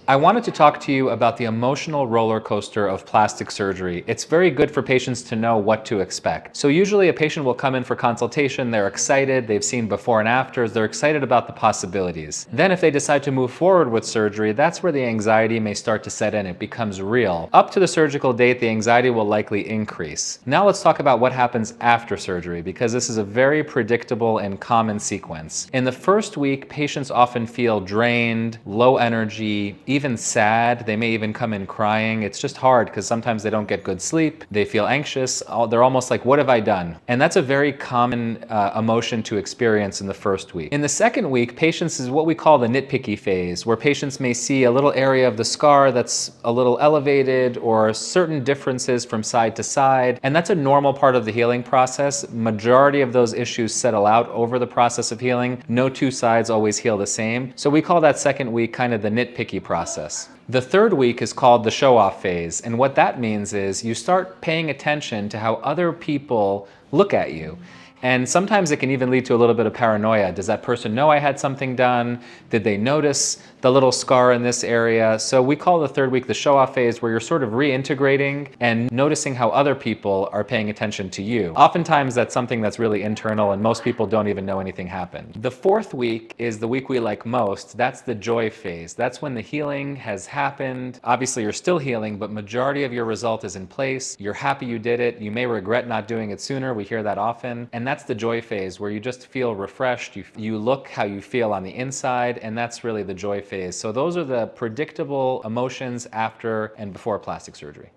I wanted to talk to you about the emotional roller coaster of plastic surgery. It's very good for patients to know what to expect. So usually a patient will come in for consultation, they're excited, they've seen before and afters, they're excited about the possibilities. Then if they decide to move forward with surgery, that's where the anxiety may start to set in. It becomes real. Up to the surgical date, the anxiety will likely increase. Now let's talk about what happens after surgery, because this is a very predictable and common sequence. In the first week, patients often feel drained, low energy, even sad. They may even come in crying. It's just hard because sometimes they don't get good sleep. They feel anxious. They're almost like, what have I done? And that's a very common emotion to experience in the first week. In the second week, patients is what we call the nitpicky phase, where patients may see a little area of the scar that's a little elevated or certain differences from side to side. And that's a normal part of the healing process. Majority of those issues settle out over the process of healing. No two sides always heal the same. So we call that second week kind of the nitpicky process. The third week is called the show-off phase, and what that means is you start paying attention to how other people look at you. And sometimes it can even lead to a little bit of paranoia. Does that person know I had something done? Did they notice the little scar in this area? So we call the third week the show-off phase, where you're sort of reintegrating and noticing how other people are paying attention to you. Oftentimes that's something that's really internal and most people don't even know anything happened. The fourth week is the week we like most. That's the joy phase. That's when the healing has happened. Obviously you're still healing, but majority of your result is in place. You're happy you did it. You may regret not doing it sooner. We hear that often. And that's the joy phase, where you just feel refreshed. You look how you feel on the inside, and that's really the joy phase. So those are the predictable emotions after and before plastic surgery.